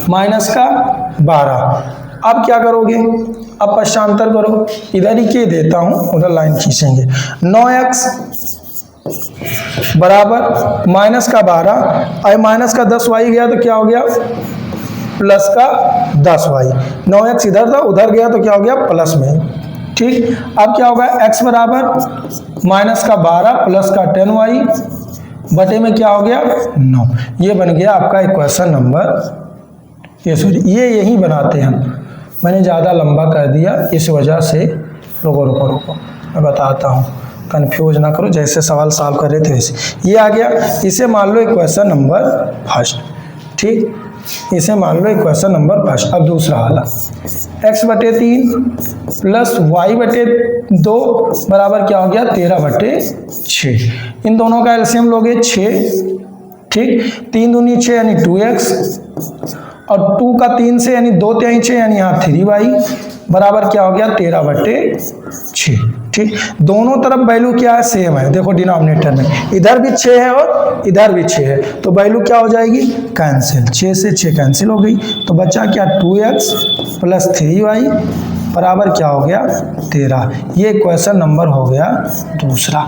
[SPEAKER 1] -12। अब क्या करोगे, अब पश्चांतर करो, इधर ही के देता हूं, उधर लाइन खींचेंगे। 9x बराबर -12 और -10y गया तो क्या हो गया +10y। 9x इधर था, उधर गया तो क्या हो गया प्लस में। ठीक, अब क्या होगा x बराबर -12 + 10y बटे में क्या हो गया 9। ये बन गया आपका इक्वेशन नंबर ये यही बनाते हैं हम। मैंने ज़्यादा लंबा कर दिया इस वजह से। रुको मैं बताता हूँ, कंफ्यूज ना करो, जैसे सवाल सॉल्व कर रहे थे वैसे। ये आ गया, इसे मान लो इक्वेशन नंबर फर्स्ट, ठीक, इसे मान लो इक्वेशन नंबर फर्स्ट। अब दूसरा वाला x/3 प्लस y/2 बराबर क्या हो गया 13/6। इन दोनों का एलसीएम लोगे 6, ठीक, 3 दूनी 6 यानी 2x, और 2 का 3 से यानी 2×3 6 यानी यहाँ 3y बराबर क्या हो गया 13/6, ठीक। दोनों तरफ वैल्यू क्या है, सेम है। देखो डिनोमिनेटर में इधर भी 6 है और इधर भी 6 है, तो वैल्यू क्या हो जाएगी, कैंसिल, 6 से 6 कैंसिल हो गई। तो बचा क्या 2x प्लस 3y बराबर क्या हो गया 13। ये क्वेश्चन नंबर हो गया दूसरा।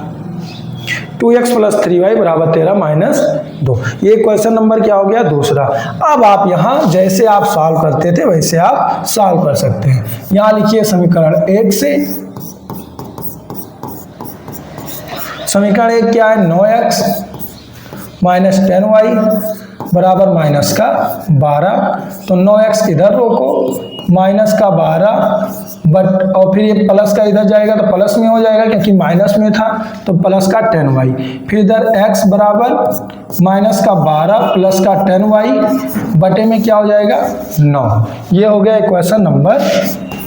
[SPEAKER 1] 2x प्लस 3y बराबर 13 माइनस 2, ये क्वेश्चन नंबर क्या हो गया दूसरा। अब आप यहाँ जैसे आप सॉल्व करते थे वैसे आप सॉल्व कर सकते हैं। यहाँ लिखिए समीकरण 1 से, समीकरण 1 क्या है 9x माइनस 10y बराबर माइनस का 12। तो 9x इधर रोको, माइनस का 12 बट, और फिर ये प्लस का इधर जाएगा तो प्लस में हो जाएगा क्योंकि माइनस में था, तो प्लस का 10y, फिर इधर x बराबर माइनस का 12 प्लस का 10y बटे में क्या हो जाएगा 9। ये हो गया इक्वेशन नंबर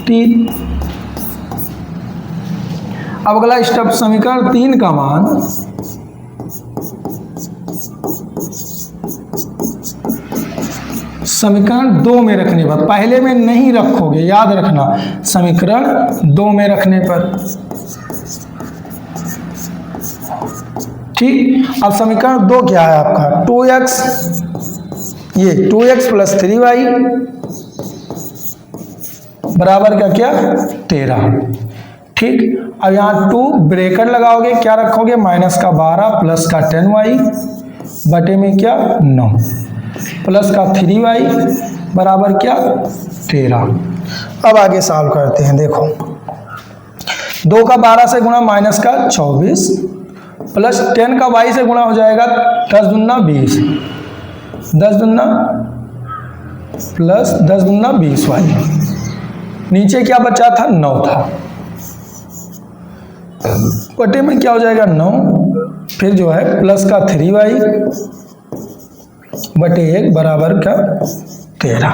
[SPEAKER 1] 3। अब अगला स्टेप, समीकरण 3 का मान समीकरण 2 में रखने पर, पहले में नहीं रखोगे, याद रखना, समीकरण 2 में रखने पर, ठीक। अब समीकरण 2 क्या है आपका 2x, ये 2x प्लस 3y बराबर का क्या 13, ठीक। अब यहाँ 2 ब्रेकेट लगाओगे, क्या रखोगे माइनस का 12 प्लस का 10y बटे में क्या 9 प्लस का 3y बराबर क्या 13। अब आगे सॉल्व करते हैं। देखो 2 का 12 से गुणा माइनस का 24 प्लस 10 का y से गुणा हो जाएगा 10 दूना 20, 10 दूना प्लस 10 दूना 20y, नीचे क्या बचा था 9 था, बटे में क्या हो जाएगा 9, फिर जो है प्लस का 3y बटे 1 बराबर का 13।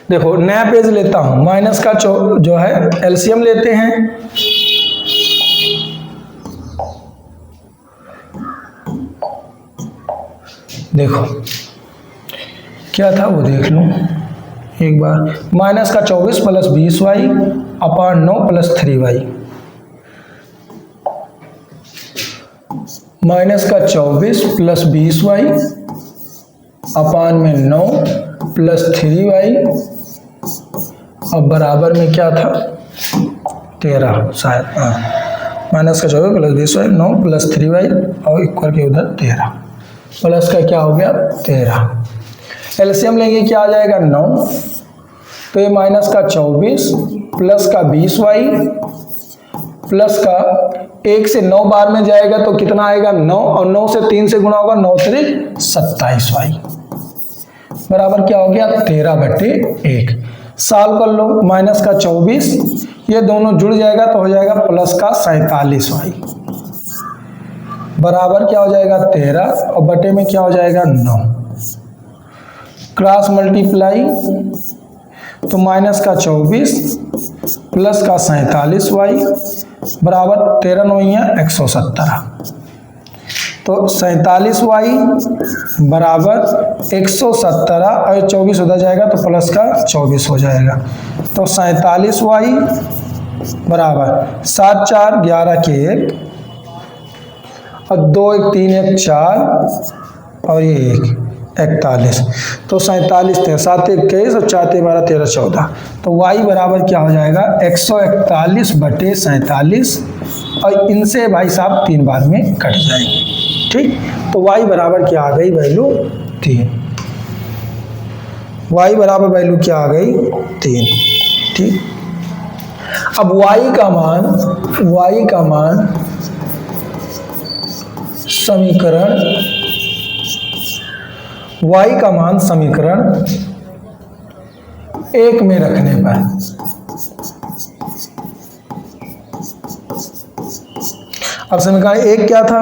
[SPEAKER 1] देखो नया पेज लेता हूं, माइनस का जो है एलसीएम लेते हैं, देखो क्या था वो देख लो एक बार, माइनस का 24 प्लस 20y अपान 9 प्लस 3y, माइनस का 24 प्लस 20y अपान में 9 प्लस 3y, अब बराबर में क्या था 13 शायद, माइनस का 24 प्लस 20y 9 प्लस 3y और इक्वल के उधर 13, प्लस का क्या हो गया 13। एलसीएम लेंगे क्या आ जाएगा 9, तो ये माइनस का 24 प्लस का 20y प्लस का 1 से 9 बार में जाएगा तो कितना आएगा 9, और 9 से 3 से गुणा होगा 9 3 27y बराबर क्या हो गया 13/1। सॉल्व कर लो, माइनस का 24 ये दोनों जुड़ जाएगा तो हो जाएगा प्लस का 47y बराबर क्या हो जाएगा 13, और बटे में क्या हो जाएगा 9, क्रॉस मल्टीप्लाई, तो माइनस का 24 प्लस का 47y बराबर 13 9 117, तो 47y बराबर 117 और 24 उधर जाएगा तो प्लस का 24 हो जाएगा, तो 47y बराबर 7 4 11 के 1 और 2 1 3 1 4 और ये 1 41, तो 47 7 21 और 4 12 13 14, तो y बराबर क्या हो जाएगा 141 बटे 47, और इनसे भाई साहब 3 बार में कट जाएंगे, ठीक। तो y बराबर क्या आ गई वैल्यू 3, y बराबर वैल्यू क्या आ गई 3, ठीक। अब y का मान समीकरण 1 में रखने पर। अब समीकरण 1 क्या था?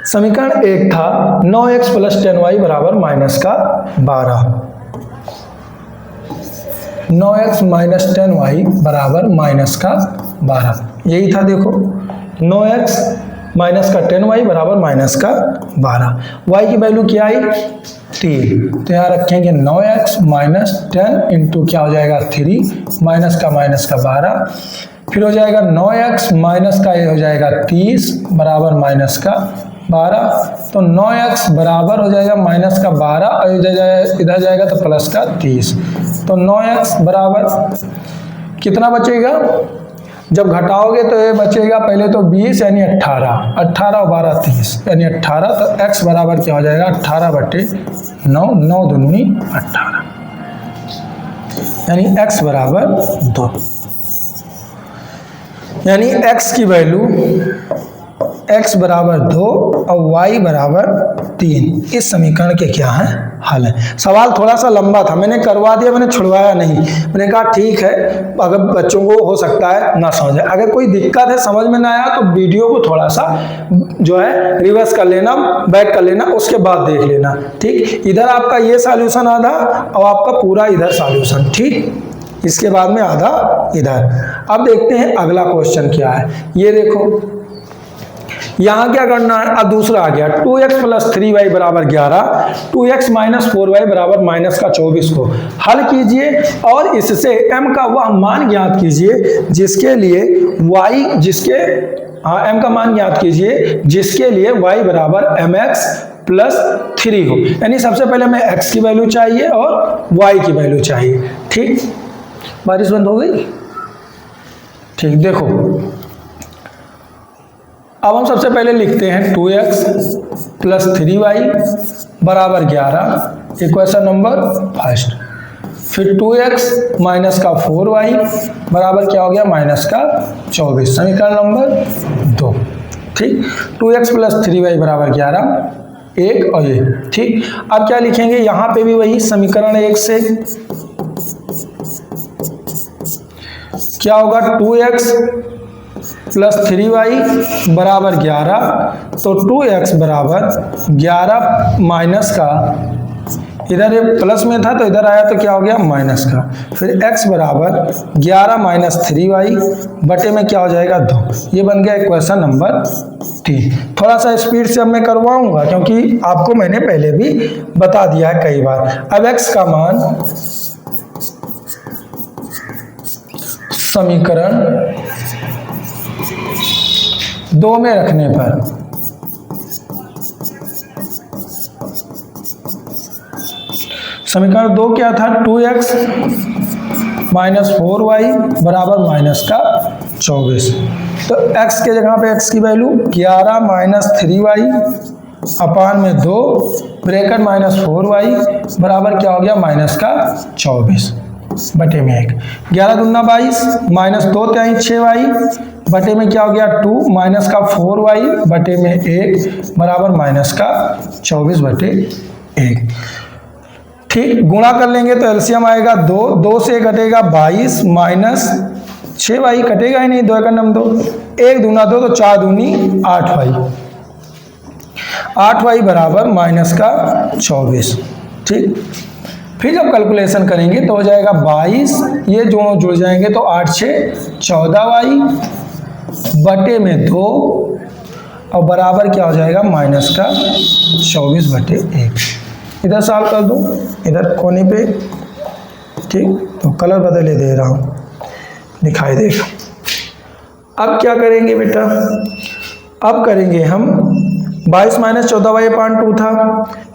[SPEAKER 1] समीकरण 1 था 9x प्लस 10y बराबर माइनस का 12। 9x माइनस 10y बराबर माइनस का 12, यही था। देखो 9x माइनस का 10y बराबर माइनस का 12। y की वैल्यू क्या आई? 3। तो यहाँ रखेंगे 9x माइनस 10 इंटू क्या हो जाएगा 3 माइनस का 12, फिर हो जाएगा 9x माइनस का ये हो जाएगा 30 बराबर माइनस का 12। तो 9x बराबर हो जाएगा माइनस का 12 और इधर जाएगा तो प्लस का 30। तो 9x बराबर कितना बचेगा? जब घटाओगे तो ये बचेगा पहले तो 20 यानी 18, 18 और 12 30 यानी 18। तो x बराबर क्या हो जाएगा 18/9, 9 दूनी 18 यानी x बराबर 2। यानी x की वैल्यू x बराबर 2 और y बराबर 3 इस समीकरण के क्या है? हल है। सवाल थोड़ा सा लंबा था, मैंने करवा दिया, मैंने छुड़वाया नहीं। मैंने कहा ठीक है, अगर बच्चों को हो सकता है ना समझ आए, अगर कोई दिक्कत है समझ में ना आया तो वीडियो को थोड़ा सा जो है रिवर्स कर लेना, बैक कर लेना, उसके बाद देख लेना। ठीक, इधर आपका ये सॉल्यूशन आधा और आपका पूरा इधर सॉल्यूशन। ठीक, इसके बाद में आधा इधर। अब देखते हैं अगला क्वेश्चन क्या है। ये देखो यहां क्या करना है? अब दूसरा आ गया 2x प्लस 3y बराबर 11, 2x माइनस 4y बराबर माइनस का 24 को हल कीजिए और इससे m का वह मान ज्ञात कीजिए जिसके लिए m का मान ज्ञात कीजिए जिसके लिए y बराबर mx प्लस 3 हो। यानी सबसे पहले हमें x की वैल्यू चाहिए और y की वैल्यू चाहिए। ठीक, बारिश बंद हो गई। ठीक, देखो अब हम सबसे पहले लिखते हैं 2x प्लस 3y बराबर 11, इक्वेशन नंबर फर्स्ट। फिर 2x माइनस का 4y बराबर क्या हो गया? माइनस का 24, समीकरण नंबर 2। ठीक, 2x प्लस 3y बराबर 11, 1 और ये। ठीक, अब क्या लिखेंगे? यहाँ पे भी वही समीकरण 1 से क्या होगा? 2x प्लस 3y बराबर 11, तो 2x बराबर 11 माइनस का, इधर ये प्लस में था तो इधर आया तो क्या हो गया? माइनस का। फिर x बराबर 11 माइनस 3y बटे में क्या हो जाएगा? 2। ये बन गया इक्वेशन नंबर 3। थोड़ा सा स्पीड से अब मैं करवाऊंगा क्योंकि आपको मैंने पहले भी बता दिया है कई बार। अब x का मान समीकरण 2 में रखने पर समीकरण 2 क्या था? 2x माइनस 4y बराबर माइनस का 24। तो x के जगह पे x की वैल्यू 11 माइनस 3y अपान में 2 ब्रैकेट माइनस 4y बराबर क्या हो गया? माइनस का 24 बटे में 1। 11 दूना 22 माइनस 2 3 6y बटे में क्या हो गया? 2 माइनस का 4y बटे में 1 बराबर माइनस का 24 बटे 1। ठीक, गुणा कर लेंगे तो एलसीएम आएगा 2, 2 से घटेगा 22 माइनस 6y कटेगा ही नहीं, 2 का नम 2, 1 दूना 2 तो 4 दूनी 8y, 8y बराबर माइनस का 24। ठीक, फिर जब कैलकुलेशन करेंगे तो हो जाएगा 22, ये दोनों जुड़ जाएंगे तो 8 6 14y बटे में 2 और बराबर क्या हो जाएगा? माइनस का 24 बटे 1। इधर सॉल्व कर दो, इधर कोने पे। ठीक, तो कलर बदले दे रहा हूँ, दिखाई देगा। अब क्या करेंगे बेटा? अब करेंगे हम 22 माइनस 14y अपान 2 था,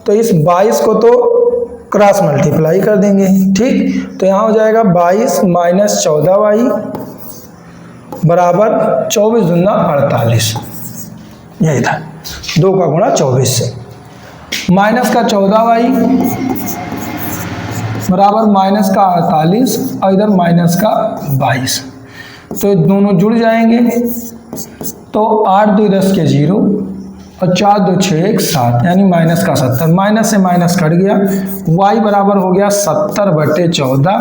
[SPEAKER 1] तो इस 22 को तो क्रॉस मल्टीप्लाई कर देंगे। ठीक, तो यहाँ हो जाएगा 22 माइनस 14y बराबर 24 दूना 48, यही था 2 का गुणा 24 से, माइनस का 14y बराबर माइनस का 48 और इधर माइनस का 22, तो दोनों जुड़ जाएंगे तो 8 2 10 के 0, और 4 2 6 1 7 यानी माइनस का 70, माइनस से माइनस कट गया, y बराबर हो गया 70/14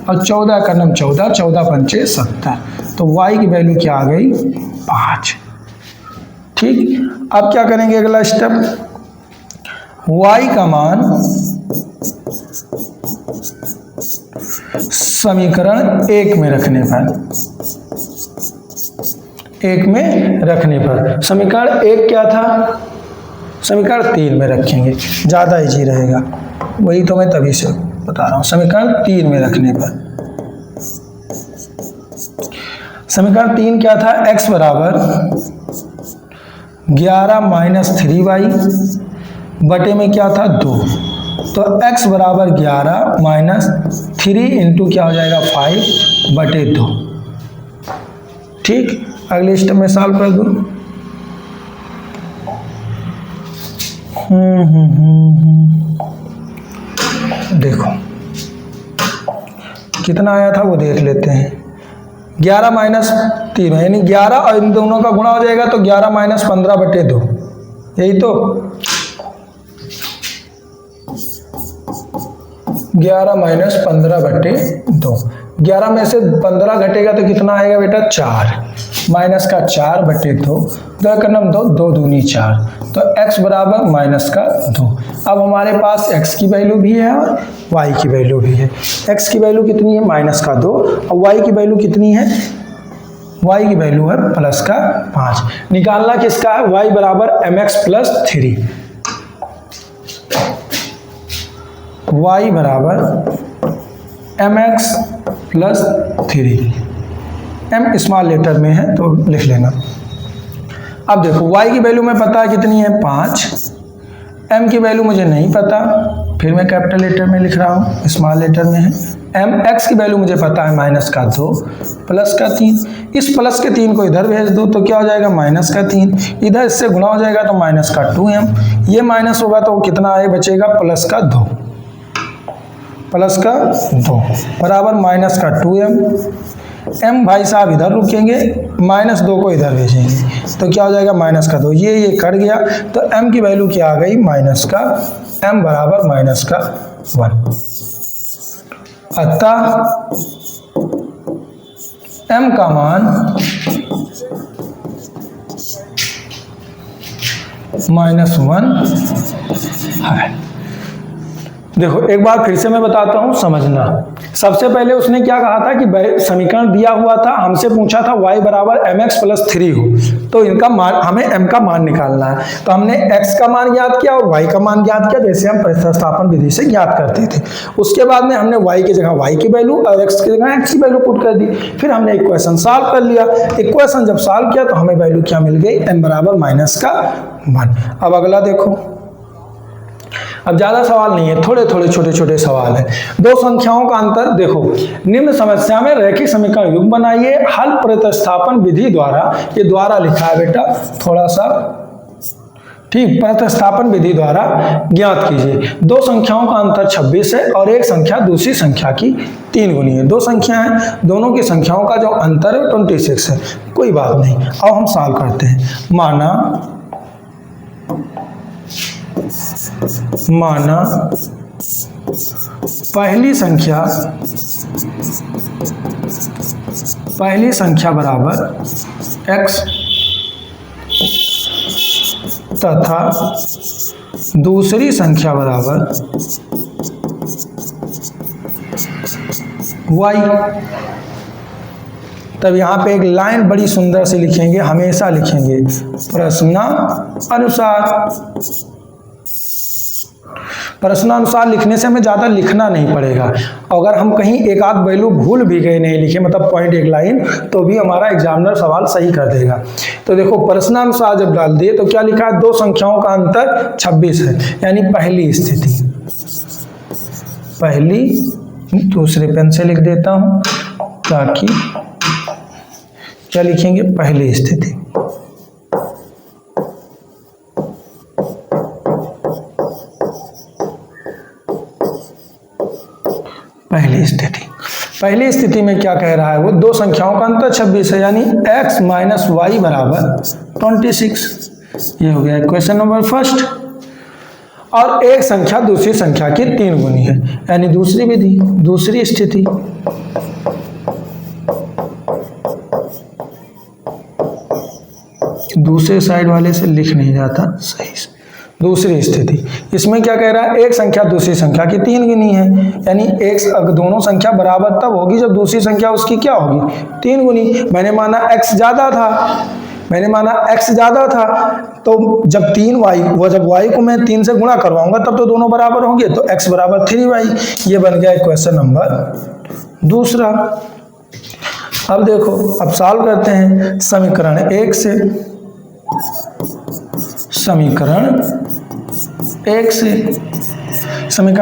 [SPEAKER 1] और 14 का नाम 14, 14 पंचे 70, तो y की वैल्यू क्या आ गई 5। ठीक, अब क्या करेंगे अगला स्टेप, y का मान समीकरण 1 में रखने पर, 1 में रखने पर, समीकरण 1 क्या था, समीकरण 3 में रखेंगे, ज़्यादा इजी रहेगा, वही तो मैं तभी से बता रहा हूँ। समीकरण 3 में रखने पर, समीकरण 3 क्या था, x बराबर 11 - 3y बटे में क्या था 2, तो x बराबर 11 - 3 इंटू क्या हो जाएगा 5/2। ठीक, अगले स्टेप में सॉल्व कर दूं। देखो कितना आया था वो देख लेते हैं, 11 - 3 यानी 11 और इन दोनों का गुणा हो जाएगा तो 11 - 15/2, यही तो 11 - 15/2, 11 में से 15 घटेगा तो कितना आएगा बेटा 4, माइनस का 4/2, 2 का नाम 2, 2 दूनी 4, तो x बराबर माइनस का 2। अब हमारे पास x की वैल्यू भी है और y की वैल्यू भी है। x की वैल्यू कितनी है माइनस का 2 और y की वैल्यू कितनी है, y की वैल्यू है प्लस का 5। निकालना किसका है, y बराबर mx + 3, y बराबर mx + 3, m स्मॉल लेटर में है तो लिख लेना। अब देखो y की वैल्यू में पता है कितनी है 5, m की वैल्यू मुझे नहीं पता, फिर मैं कैपिटल लेटर में लिख रहा हूँ, स्मॉल लेटर में है। x की वैल्यू मुझे पता है माइनस का 2 प्लस का 3, इस प्लस के 3 को इधर भेज दो तो क्या हो जाएगा माइनस का 3, इधर इससे गुणा हो जाएगा तो माइनस का 2m, ये माइनस होगा तो कितना आए बचेगा प्लस का 2, प्लस का 2 बराबर माइनस का 2m, m भाई साहब इधर रुकेंगे, -2 को इधर भेजेंगे तो क्या हो जाएगा माइनस का 2, ये कट गया तो m की वैल्यू क्या आ गई माइनस का, m बराबर माइनस का 1। अतः m का मान -1 है। देखो एक बार फिर से मैं बताता हूं, समझना। सबसे पहले उसने क्या कहा था कि समीकरण दिया हुआ था, हमसे पूछा था y बराबर mx + 3 हो, तो इनका मान, हमें m का मान निकालना है, तो हमने x का मान ज्ञात किया और y का मान ज्ञात किया, जैसे हम प्रतिस्थापन विधि से ज्ञात करते थे। उसके बाद में हमने y की जगह y की वैल्यू और x की जगह x की वैल्यू पुट कर दी, फिर हमने इक्वेशन सॉल्व कर लिया। इक्वेशन जब सॉल्व किया तो हमें वैल्यू क्या मिल गई, m बराबर -1। अब अगला देखो, अब ज्यादा सवाल नहीं है, थोड़े थोड़े छोटे छोटे सवाल है। दो संख्याओं का अंतर देखो, निम्न समस्या में रैखिक समीकरण युग्म बनाइए, हल प्रतिस्थापन विधि द्वारा, ये द्वारा लिखा है बेटा थोड़ा सा, ठीक, प्रतिस्थापन विधि द्वारा ज्ञात कीजिए। दो संख्याओं का अंतर 26 है और एक संख्या दूसरी संख्या की 3 गुनी है। दो संख्या है, दोनों की संख्याओं का जो अंतर है 26 है, कोई बात नहीं। अब हम सॉल्व करते हैं। माना पहली संख्या बराबर x तथा दूसरी संख्या बराबर y। तब यहाँ पे एक लाइन बड़ी सुंदर से लिखेंगे, हमेशा लिखेंगे प्रश्नानुसार। प्रश्नानुसार लिखने से हमें ज़्यादा लिखना नहीं पड़ेगा, अगर हम कहीं एक आध वैल्यू भूल भी गए, नहीं लिखे, मतलब पॉइंट एक लाइन, तो भी हमारा एग्जामिनर सवाल सही कर देगा। तो देखो प्रश्नानुसार जब डाल दिए तो क्या लिखा है, दो संख्याओं का अंतर 26 है, यानी पहली स्थिति। पहली, दूसरे पेन से लिख देता हूं ताकि क्या लिखेंगे, पहली स्थिति। पहली स्थिति में क्या कह रहा है वो, दो संख्याओं का अंतर 26 है, यानी x - y बराबर 26। ये हो गया क्वेश्चन नंबर फर्स्ट। और एक संख्या दूसरी संख्या की 3 गुनी है, यानी दूसरी विधि, दूसरी स्थिति। दूसरे साइड वाले से लिख नहीं जाता सही से। दूसरी स्थिति, इसमें क्या कह रहा है, एक संख्या दूसरी संख्या की 3 गुनी है, यानी एक दोनों संख्या बराबर तब होगी जब दूसरी संख्या उसकी क्या होगी, 3 गुनी। मैंने माना x ज्यादा था, तो जब 3y, वो जब y को मैं 3 से गुणा करवाऊंगा तब तो दोनों बराबर होंगे, तो x बराबर 3y। ये बन गया क्वेश्चन नंबर दूसरा। अब देखो, अब सॉल्व करते हैं समीकरण 1 से। समीकरण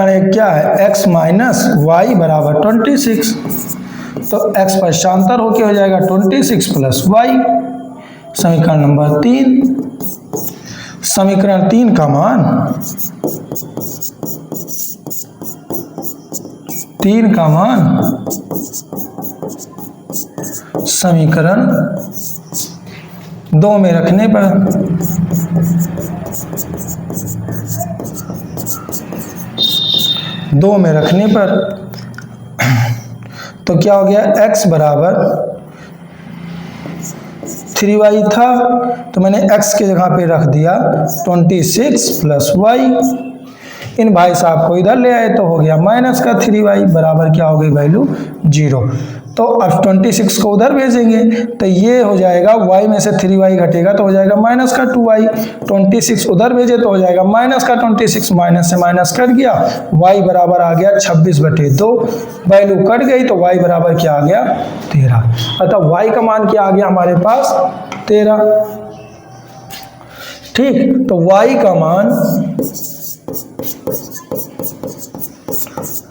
[SPEAKER 1] 1 क्या है, x माइनस वाई बराबर 26, तो x पश्चांतर होके हो जाएगा 26 प्लस वाई। समीकरण नंबर 3, समीकरण 3 का मान, 3 का मान समीकरण 2 में रखने पर तो क्या हो गया, x बराबर 3y था, तो मैंने x के जगह पे रख दिया 26 प्लस वाई। इन भाई साहब को इधर ले आए तो हो गया माइनस का 3y बराबर क्या हो गई वैल्यू 0। तो अब 26 को उधर भेजेंगे तो ये हो जाएगा, y में से 3y घटेगा तो हो जाएगा माइनस का 2y। 26 उधर भेजे तो हो जाएगा माइनस का 26, माइनस से माइनस कट गया, y बराबर आ गया 26/2। वैल्यू कट गई तो y बराबर क्या आ गया 13। अतः y का मान क्या आ गया हमारे पास 13। ठीक, तो y का मान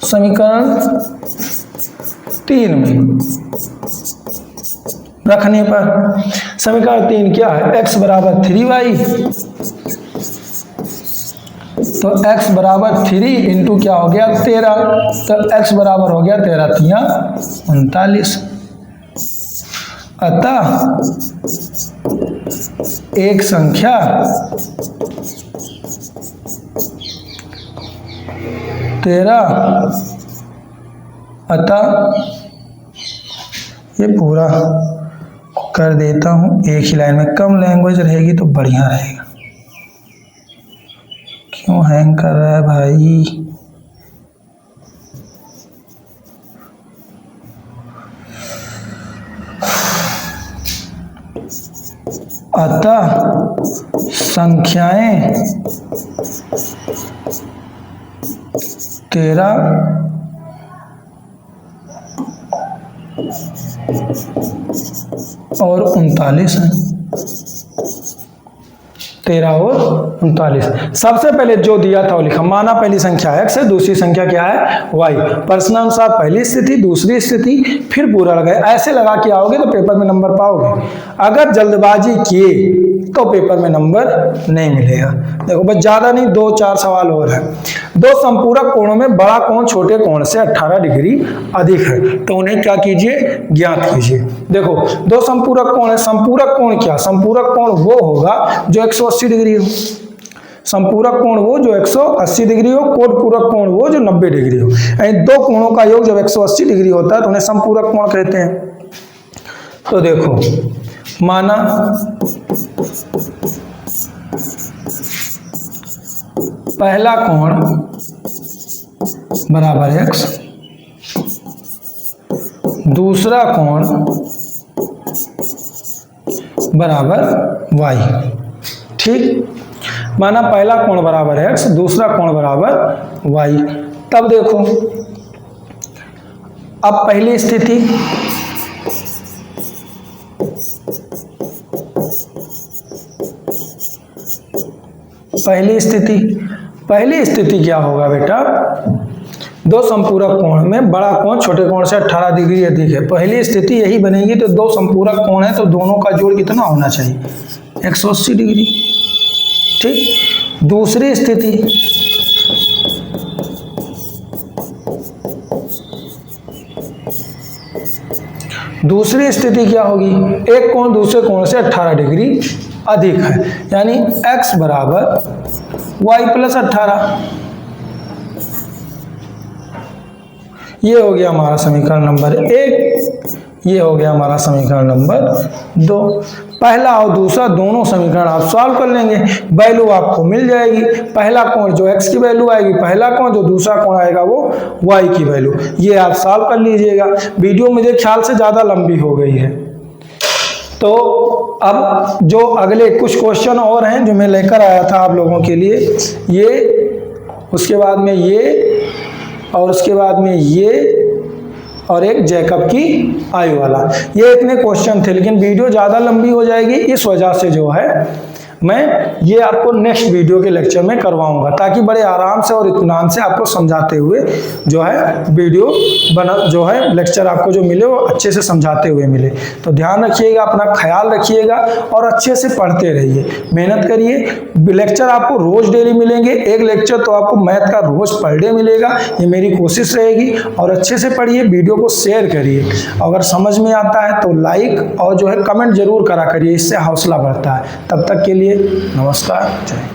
[SPEAKER 1] समीकरण 3 में रखने पर, समीकरण 3 क्या है, x बराबर 3y, तो x बराबर 3 इंटू क्या हो गया 13, तो x बराबर हो गया 13 तिया 39। अतः एक संख्या अतः ये पूरा कर देता हूँ एक ही लाइन में, कम लैंग्वेज रहेगी तो बढ़िया रहेगा। क्यों हैंग कर रहा है भाई, अतः संख्याएं 13 और 39 है। 13 और 39। सबसे पहले जो दिया था वो लिखा, माना पहली संख्या x है, दूसरी संख्या क्या है y। प्रश्नानुसार पहली स्थिति, दूसरी स्थिति, फिर पूरा लगाए। ऐसे लगा के आओगे तो पेपर में नंबर पाओगे। अगर जल्दबाजी किए तो पेपर में नंबर नहीं मिलेगा। देखो बस ज्यादा नहीं, 2-4 सवाल और है। दो संपूरक कोणों में बड़ा कोण छोटे कोण से 18 डिग्री अधिक है, तो उन्हें क्या कीजिए, ज्ञात कीजिए। देखो दो संपूरक कोण है, संपूरक कोण क्या, संपूरक कोण वो होगा जो 180 डिग्री हो। संपूरक कोण वो जो 180 डिग्री हो, कोटपूरक कोण वो जो 90 डिग्री हो। यानी दो कोणों का योग जब 180 डिग्री होता है तो उन्हें संपूरक कोण कहते हैं। तो देखो माना पहला कोण बराबर x, दूसरा कोण बराबर y। ठीक, माना पहला कोण बराबर x, दूसरा कोण बराबर y। तब देखो अब पहली स्थिति, पहली स्थिति क्या होगा बेटा, दो संपूरक कोण में बड़ा कोण छोटे कोण से 18 डिग्री अधिक है। पहली स्थिति यही बनेगी। तो दो संपूरक कोण है तो दोनों का जोड़ कितना होना चाहिए, 180 डिग्री। ठीक, दूसरी स्थिति क्या होगी, एक कोण दूसरे कोण से 18 डिग्री अधिक है, यानी x बराबर y प्लस 18। ये हो गया हमारा समीकरण नंबर 1, ये हो गया हमारा समीकरण नंबर 2। पहला और दूसरा दोनों समीकरण आप सॉल्व कर लेंगे, वैल्यू आपको मिल जाएगी। पहला कोण जो x की वैल्यू आएगी पहला कोण, जो दूसरा कोण आएगा वो y की वैल्यू। ये आप सॉल्व कर लीजिएगा। वीडियो मुझे ख्याल से ज़्यादा लंबी हो गई है, तो अब जो अगले कुछ क्वेश्चन और हैं जो मैं लेकर आया था आप लोगों के लिए, ये, उसके बाद में ये, और उसके बाद में ये, और एक जैकब की आयु वाला, ये इतने क्वेश्चन थे। लेकिन वीडियो ज़्यादा लंबी हो जाएगी, इस वजह से जो है मैं ये आपको नेक्स्ट वीडियो के लेक्चर में करवाऊंगा, ताकि बड़े आराम से और इत्मीनान से आपको समझाते हुए जो है वीडियो बना, जो है लेक्चर आपको जो मिले वो अच्छे से समझाते हुए मिले। तो ध्यान रखिएगा, अपना ख्याल रखिएगा और अच्छे से पढ़ते रहिए, मेहनत करिए। लेक्चर आपको रोज डेली मिलेंगे, एक लेक्चर तो आपको मैथ का रोज पर डे मिलेगा, ये मेरी कोशिश रहेगी। और अच्छे से पढ़िए, वीडियो को शेयर करिए, अगर समझ में आता है तो लाइक और जो है कमेंट जरूर करा करिए, इससे हौसला बढ़ता है। तब तक के लिए नमस्कार, जय।